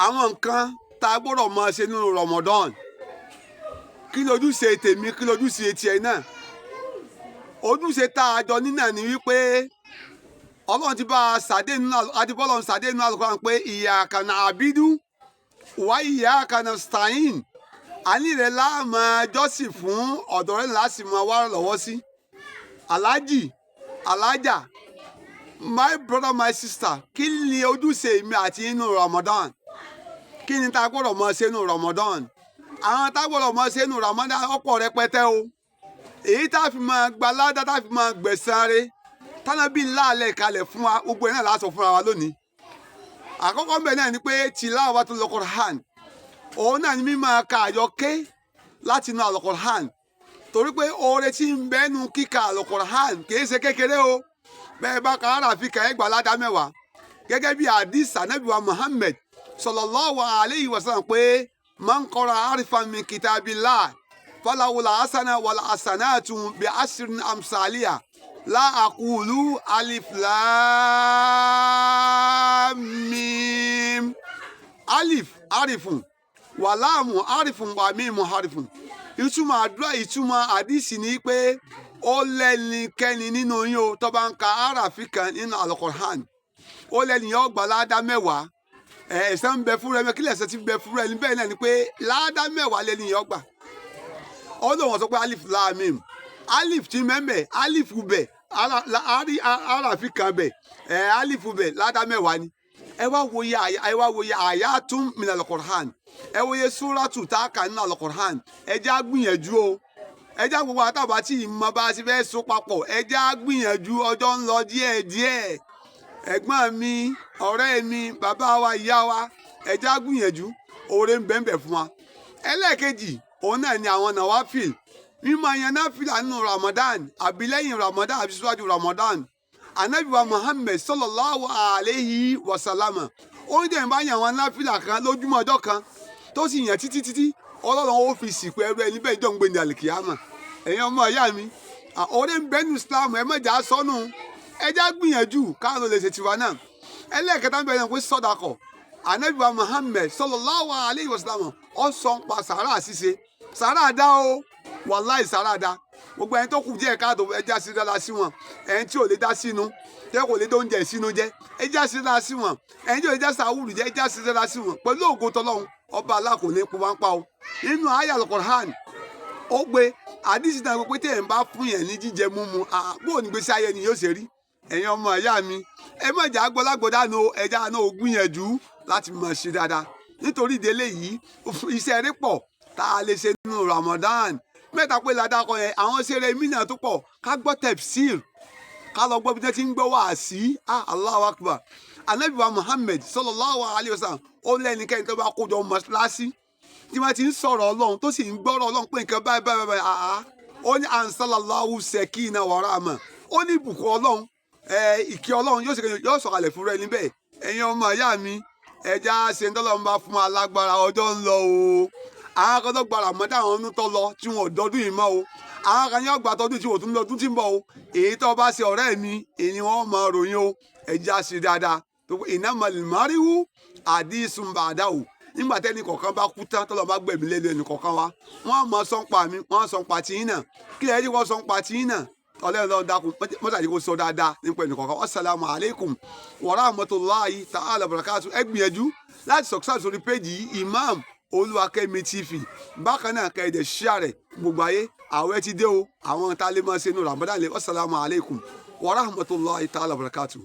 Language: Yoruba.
àwọn nǹkan tá a gbọ́dọ̀ máa ṣe nínú Ramadan kí lójúṣe tèmi kí lójúṣe tiẹ̀ náà ojúṣe tá a jọ ní náà ni wípé Ọlọ́run ti bá a ṣàdé nínú adébọ́lọ́run ṣàdé nínú Al-Qur'an pé iyyaka na'budu wa iyyaka nasta'in àní rẹ̀ láàmú jọ́sìn fún ọ̀dọ̀ rẹ̀ láti máa wá lọ́wọ́ sí aláàjì aláàjà my brother my sister kí ni ojúṣe mi àti inú Ramadan kí ni tá a gbọ́dọ̀ máa ṣe nínú Ramadan àwọn tá a gbọ́dọ̀ máa ṣe nínú Ramadan ọ̀pọ̀ rẹpẹtẹ o èyí tá a fi máa gba ládá tá a fi máa gbẹ̀san rẹ̀ tánàbí láàlẹ̀ kalẹ̀ fún wa gbogbo ẹ̀ náà láti sọ fúnra wa lónìí àkọ́kọ́ ń bẹ̀ náà ni pé tilawatul Qur'an òun náà ni mímọ́ ka àyọké láti inú Al-Qur'an torí pé oore tí ń bẹ́nu kíka Al-Qur'an kìí ṣe kékeré o bẹ́ẹ̀ bá ka àràfi kà ẹ́ gbà ládá mẹ́wàá gẹ́gẹ́ bí hadith Ànábì wa Muhammad sallallahu alayhi wa sallam pé man qara harfan min kitabillah falahu al-hasana wal hasanatu bi ashrin amsaliha la aqulu alif lam mim alif harifun wa lamu harifun wa mimu harifun ìtumọ̀ àdúrà ìtumọ̀ àdìsí ni pé ó lẹ́nikẹ́ni nínú yín o tó bá ń ka àràfi kan nínú Al-Qur'an ó lẹ́nìyàn gbà ládá mẹ́wàá ẹ̀san ń bẹ fún rẹ kí lẹ̀san ti bẹ fún rẹ níbẹ̀ náà ni pé ládá mẹ́wàá lẹ́nìyàn gbà ó lóun sọ pé alif lam mim alif ti mẹ́mẹ́ alif bẹ̀ àràfi kan bẹ̀ alif bẹ̀ ládá mẹ́wàá ni ẹ wá wòye àyátún min Al-Qur'an ẹ wòye súrátù tá a kà nínú Al-Qur'an ẹ já gbìyànjú o ẹ já gbogbo àtàbà tí ìmọ̀ bá ti fẹ́ so papọ̀ ẹ já gbìyànjú ọjọ́ ń lọ díẹ̀díẹ̀ ẹ̀gbọ́n mi ọ̀rẹ́ mi bàbá wa ìyá wa ẹ já gbìyànjú oore ń bẹ́ẹ̀ fún wa ẹlẹ́ẹ̀kejì òun náà ni àwọn nàwáfìl mímọ̀ yẹn náfìlà nínú Ramadan àbí lẹ́yìn Ramadan àbí síwájú Ramadan Ànábì wa Muhammad sallallahu alayhi wa sallama ó ń dẹ̀ bá yàn wọn náfìlà kan lójúmọ́ ọjọ́ kan tó sì yàn títí Ọlọ́run ó fi sìnkú ẹrú ẹni bẹ́ẹ̀ jọ ń gbé ní àlìkìyàmà ẹ̀yin ọmọ ìyá mi oore ń bẹ́nu Islam ẹ mọ̀jà sọ́nù ẹ já gbìyànjú káàánú lè ṣe tiwa náà ẹlẹ́ẹ̀kẹta ń bẹ̀rẹ̀ pé sọ́dakọ̀ Ànábì wa Muhammad sallallahu alayhi wa sallam ó sọ ń pa sàárà ṣíṣe sàárà dá o wàláì sàárà dá gbogbo ẹni tó kù díẹ̀ káàtó ẹja sí dára sí wọn ẹni tí ò lè dá sínú tẹ́ kò lè dó oúnjẹ sínú jẹ ẹja sí dára sí wọn ẹni tí ò lè já sàwùrù jẹ ẹja sí dára sí wọn pẹ̀lú ògo tọlọ́run ọba alákòólé pọ̀ wá ń pa o nínú àyá Al-Qur'an ó gbé àdìsí náà pé téèyàn bá fún yẹn ní jíjẹ múmu bó ní gbèsè ayé ni yóò ṣe rí ẹ̀yin ọmọ ìyá mi ẹ má jà gbọ́lágbọ́dá no ẹja náà ó gbìyànjú láti máa ṣe dáadáa nítorí ìdílé yìí iṣẹ́ rí pọ̀ tá a lè ṣe nínú Ramadan mẹ́ta pé ládàkọ yẹn àwọn ṣeré mínà tó pọ̀ ká gbọ́ tafsir ká lọ gbọ́ bí wọ́n ti ń gbọ́ wáàsí Allahu Akbar Ànábì wa Muhammad sallallahu alayhi wa sallam ó lẹ́nikẹ́ni tó bá kójọ mọ́ṣáláṣí tí wọ́n ti ń sọ̀rọ̀ Ọlọ́run tó sì ń gbọ́rọ̀ Ọlọ́run pé nǹkan báyìí ó ní ansalallahu sakina wa rahma ó ní ìbùkún Ọlọ́run ìkẹ́ Ọlọ́run yóò sọ̀kalẹ̀ fún rẹ níbẹ̀ ẹ̀yin ọmọ ìyá mi ẹja ṣe ń tọ́lọ́run bá fún wa lágbára ọjọ́ ń lọ o àwọn kan tó gba Ramadan àwọn ọdún tó lọ tí wọn ò dọdún yìí mọ́ o àwọn kan yóò gba tọdún tí wọn ò tún lọdún tí ń bọ̀ o èyí tó bá ṣe ọ̀rẹ́ mi èyí ni wọ́n máa ròyìn o ẹja ṣe dáadáa tó innamal mari'u hadisun ba'dahu nígbà tẹ́ni kọ̀ọ̀kan bá kú tán tọ́lọ́ bá gbẹ̀mí lẹ́nu ẹnì kọ̀ọ̀kan wa wọ́n mọ sọ́npa mi wọ́n sọ́npa tìyín náà kí ẹ rí wọ́n sọ́npa tìyín náà ọlọ́run lọ́ọ́ dákun mọ́tàdé kò sọ dáadáa nípa ẹnì kọ̀ọ̀kan assalamu alaikum wa rahmatullahi ta'ala barakatuh ẹ gbìyànjú láti subscribe sórí péjì Imam Oluwakemi TV bákan náà kẹ́ẹ̀dẹ̀ ṣíà rẹ̀ gbogbo ayé àwẹ̀ ti dé o àwọn tá a lè máa ṣe nínú Ramadan lè assalamu alaikum wa rahmatullahi ta'ala barakatuh.